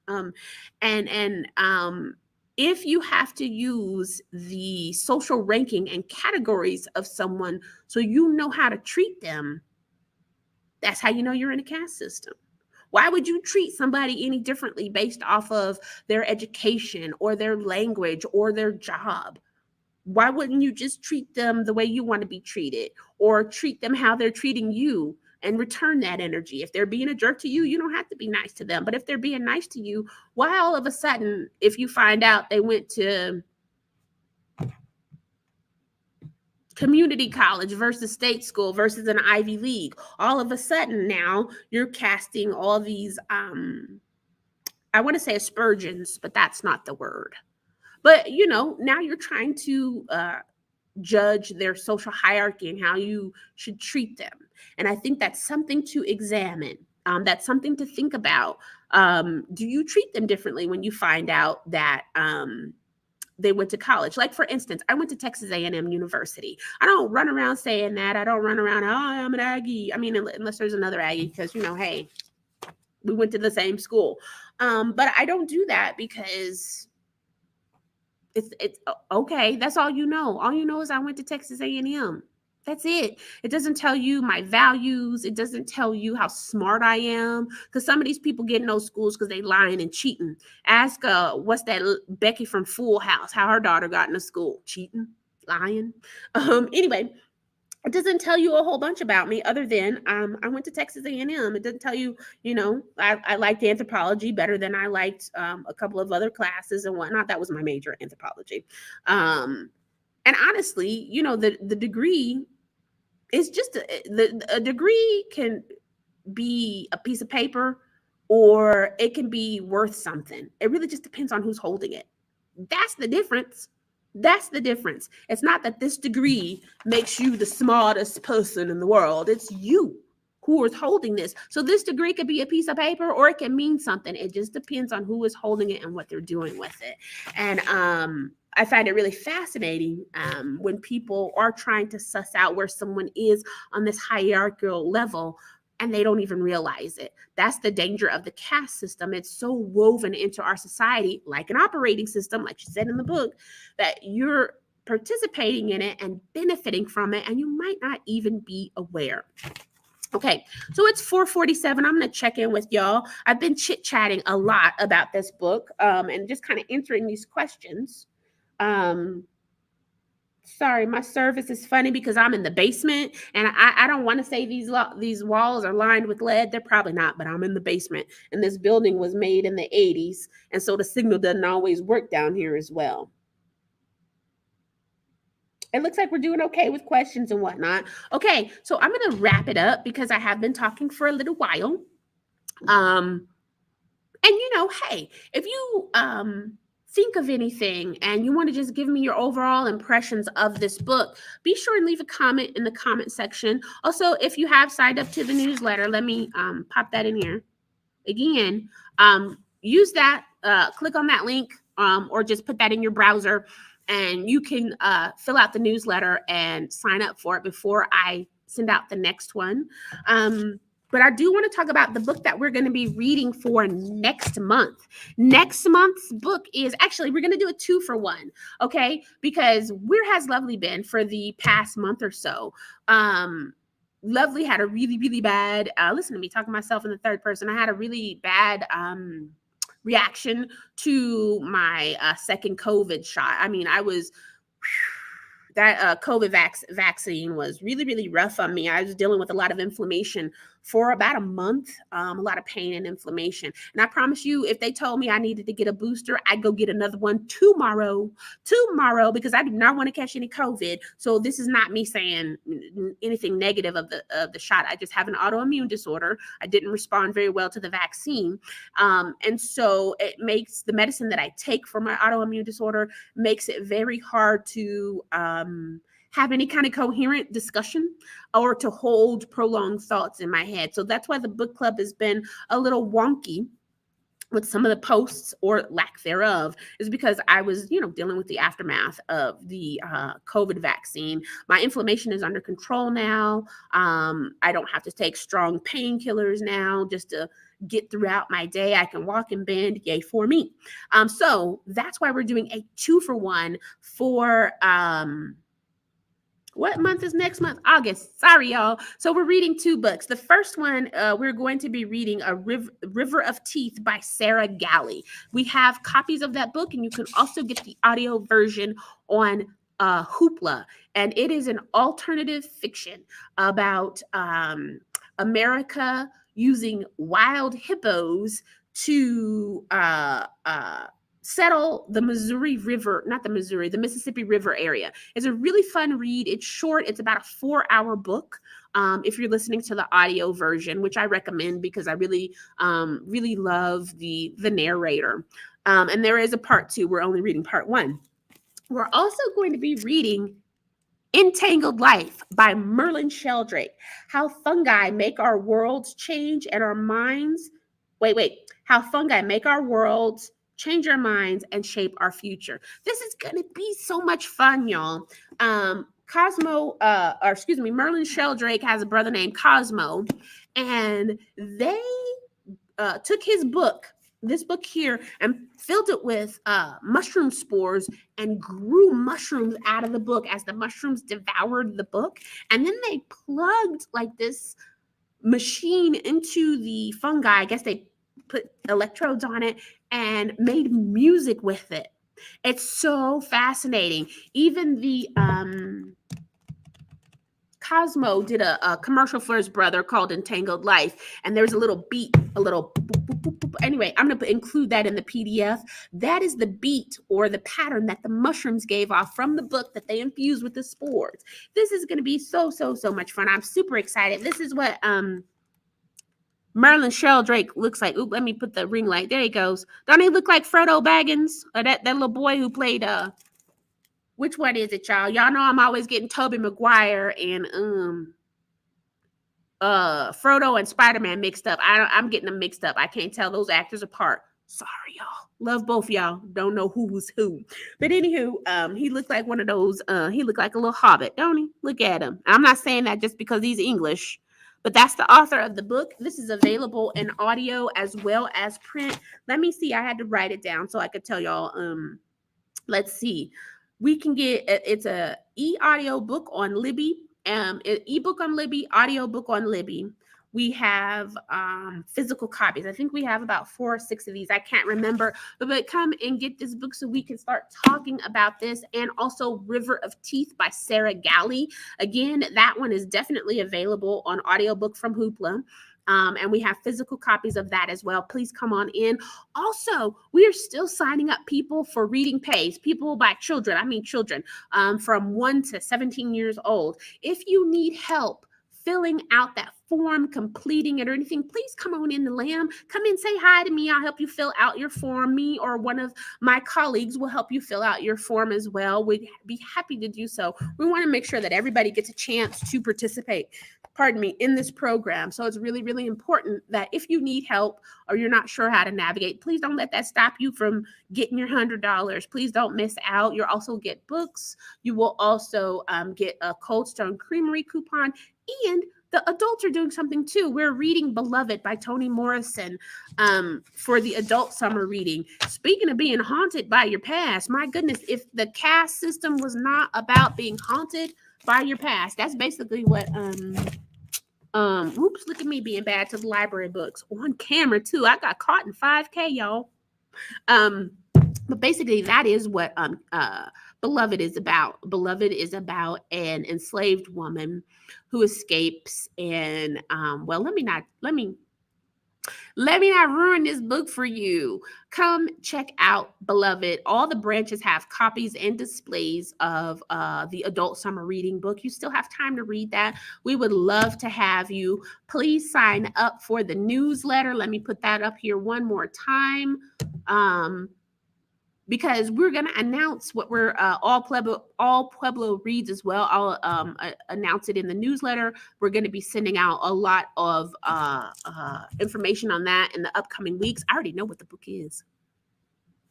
If you have to use the social ranking and categories of someone so you know how to treat them, that's how you know you're in a caste system. Why would you treat somebody any differently based off of their education or their language or their job? Why wouldn't you just treat them the way you want to be treated or treat them how they're treating you? and return that energy. If they're being a jerk to you, you don't have to be nice to them. But if they're being nice to you, why all of a sudden, if you find out they went to community college versus state school versus an Ivy League, all of a sudden now you're casting all these, I want to say aspersions, but that's not the word. But, now you're trying to judge their social hierarchy and how you should treat them. And I think that's something to examine. That's something to think about. Do you treat them differently when you find out that they went to college? Like, for instance, I went to Texas A&M University. I don't run around saying that. I don't run around, oh, I'm an Aggie. I mean, unless there's another Aggie, because, hey, we went to the same school. But I don't do that because it's okay. That's all you know. All you know is I went to Texas A&M. That's it. It doesn't tell you my values. It doesn't tell you how smart I am. Because some of these people get in those schools because they lying and cheating. Ask what's that Becky from Full House, how her daughter got into school. Cheating, lying. Anyway, it doesn't tell you a whole bunch about me other than I went to Texas A&M. It doesn't tell you, I liked anthropology better than I liked a couple of other classes and whatnot. That was my major, anthropology. And honestly, the degree is just a degree can be a piece of paper or it can be worth something. It really just depends on who's holding it. That's the difference. That's the difference. It's not that this degree makes you the smartest person in the world. It's you who is holding this. So this degree could be a piece of paper or it can mean something. It just depends on who is holding it and what they're doing with it. And I find it really fascinating when people are trying to suss out where someone is on this hierarchical level and they don't even realize it. That's the danger of the caste system. It's so woven into our society, like an operating system, like you said in the book, that you're participating in it and benefiting from it, and you might not even be aware. Okay, so it's 4:47. I'm going to check in with y'all. I've been chit-chatting a lot about this book and just kind of answering these questions. Sorry, my service is funny because I'm in the basement and I don't want to say these walls are lined with lead. They're probably not, but I'm in the basement and this building was made in the 80s. And so the signal doesn't always work down here as well. It looks like we're doing okay with questions and whatnot. Okay, so I'm going to wrap it up because I have been talking for a little while. And hey, if you think of anything and you want to just give me your overall impressions of this book, be sure and leave a comment in the comment section. Also, if you have signed up to the newsletter, let me pop that in here. Again, use that, click on that link or just put that in your browser and you can fill out the newsletter and sign up for it before I send out the next one. But I do want to talk about the book that we're going to be reading for next month. Next month's book is actually, we're going to do a 2-for-1, okay? Because where has Lovely been for the past month or so? Lovely had a really, really bad, listen to me talking to myself in the third person. I had a really bad reaction to my second COVID shot. I mean, that COVID vaccine was really, really rough on me. I was dealing with a lot of inflammation for about a month, a lot of pain and inflammation. And I promise you, if they told me I needed to get a booster, I'd go get another one tomorrow, because I do not want to catch any COVID. So this is not me saying anything negative of the shot. I just have an autoimmune disorder. I didn't respond very well to the vaccine. And so it makes the medicine that I take for my autoimmune disorder makes it very hard to have any kind of coherent discussion or to hold prolonged thoughts in my head. So that's why the book club has been a little wonky with some of the posts or lack thereof, is because I was, dealing with the aftermath of the COVID vaccine. My inflammation is under control now. I don't have to take strong painkillers now just to get throughout my day. I can walk and bend. Yay for me. So that's why we're doing a 2-for-1 for, what month is next month? August. Sorry, y'all. So we're reading 2 books. The first one, we're going to be reading A River of Teeth by Sarah Galley. We have copies of that book, and you can also get the audio version on Hoopla. And it is an alternative fiction about a America using wild hippos to settle the Missouri River, not the Missouri, the Mississippi River area. It's a really fun read. It's short. It's about a 4-hour book. If you're listening to the audio version, which I recommend because I really love the narrator. And there is a part 2. We're only reading part 1. We're also going to be reading Entangled Life by Merlin Sheldrake. How fungi make our worlds change and our minds. How fungi make our worlds change our minds and shape our future. This is going to be so much fun, y'all. Merlin Sheldrake has a brother named Cosmo, and they took this book here, and filled it with mushroom spores and grew mushrooms out of the book as the mushrooms devoured the book. And then they plugged like this machine into the fungi. I guess they put electrodes on it and made music with it. It's so fascinating. Even the Cosmo did a commercial for his brother called Entangled Life, and there's a little beat, a little boop, boop, boop, boop. Anyway, I'm going to include that in the PDF. That is the beat or the pattern that the mushrooms gave off from the book that they infused with the spores. This is going to be so much fun. I'm super excited. This is what Merlin Sheldrake looks like. Oop, let me put the ring light. There he goes. Don't he look like Frodo Baggins? Or that little boy who played which one is it, y'all? Y'all know I'm always getting Tobey Maguire and Frodo and Spider-Man mixed up. I'm getting them mixed up. I can't tell those actors apart. Sorry, y'all. Love both y'all. Don't know who's who. But anywho, he looked like one of those. He looked like a little hobbit, don't he? Look at him. I'm not saying that just because he's English, but that's the author of the book. This is available in audio as well as print. Let me see. I had to write it down so I could tell y'all. Let's see. We can get it's a e-audio book on Libby, ebook on Libby, audio book on Libby. We have physical copies. I think we have about 4 or 6 of these. I can't remember, but come and get this book so we can start talking about this. And also River of Teeth by Sarah Galley. Again, that one is definitely available on audiobook from Hoopla. And we have physical copies of that as well. Please come on in. Also, we are still signing up people for reading pays. People by children. I mean children from 1 to 17 years old. If you need help filling out that form, completing it or anything, please come on in the Lamb. Come in, say hi to me. I'll help you fill out your form. Me or one of my colleagues will help you fill out your form as well. We'd be happy to do so. We want to make sure that everybody gets a chance to participate, in this program. So it's really, really important that if you need help or you're not sure how to navigate, please don't let that stop you from getting your $100. Please don't miss out. You'll also get books. You will also get a Cold Stone Creamery coupon, and the adults are doing something too. We're reading Beloved by Toni Morrison for the adult summer reading. Speaking of being haunted by your past, my goodness, if the caste system was not about being haunted by your past, that's basically what oops, look at me being bad to the library books on camera too. I got caught in 5K, y'all. But basically that is what Beloved is about. Beloved is about an enslaved woman who escapes, and let me not ruin this book for you. Come check out Beloved. All the branches have copies and displays of the adult summer reading book. You still have time to read that. We would love to have you. Please sign up for the newsletter. Let me put that up here one more time. Because we're going to announce what we're all Pueblo reads as well. I'll announce it in the newsletter. We're going to be sending out a lot of information on that in the upcoming weeks. I already know what the book is,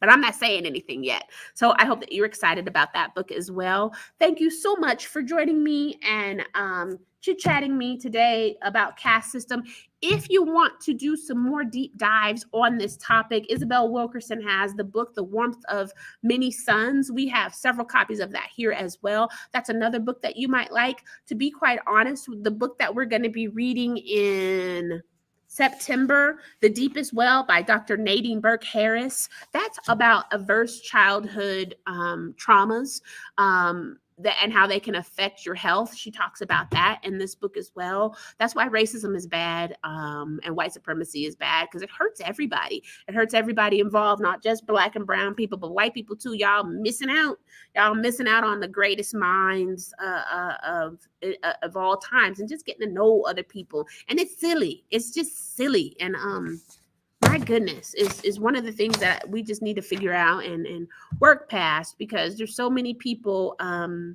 but I'm not saying anything yet. So I hope that you're excited about that book as well. Thank you so much for joining me and chit-chatting me today about caste system. If you want to do some more deep dives on this topic, Isabel Wilkerson has the book, The Warmth of Many Suns. We have several copies of that here as well. That's another book that you might like. To be quite honest, the book that we're going to be reading in September, The Deepest Well by Dr. Nadine Burke Harris. That's about adverse childhood traumas. and how they can affect your health. She talks about that in this book as well. That's why racism is bad, and white supremacy is bad, because it hurts everybody. It hurts everybody involved, not just Black and brown people, but white people too. Y'all missing out. Y'all missing out on the greatest minds of all times, and just getting to know other people. And it's silly. It's just silly. And my goodness, is one of the things that we just need to figure out and work past, because there's so many people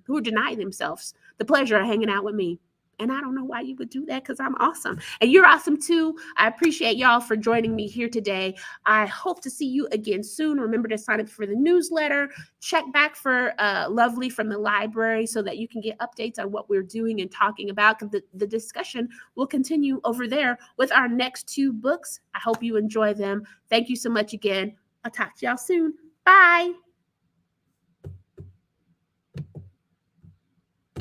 who are denying themselves the pleasure of hanging out with me. And I don't know why you would do that, because I'm awesome. And you're awesome too. I appreciate y'all for joining me here today. I hope to see you again soon. Remember to sign up for the newsletter. Check back for Lovely from the library so that you can get updates on what we're doing and talking about. The discussion will continue over there with our next 2 books. I hope you enjoy them. Thank you so much again. I'll talk to y'all soon. Bye.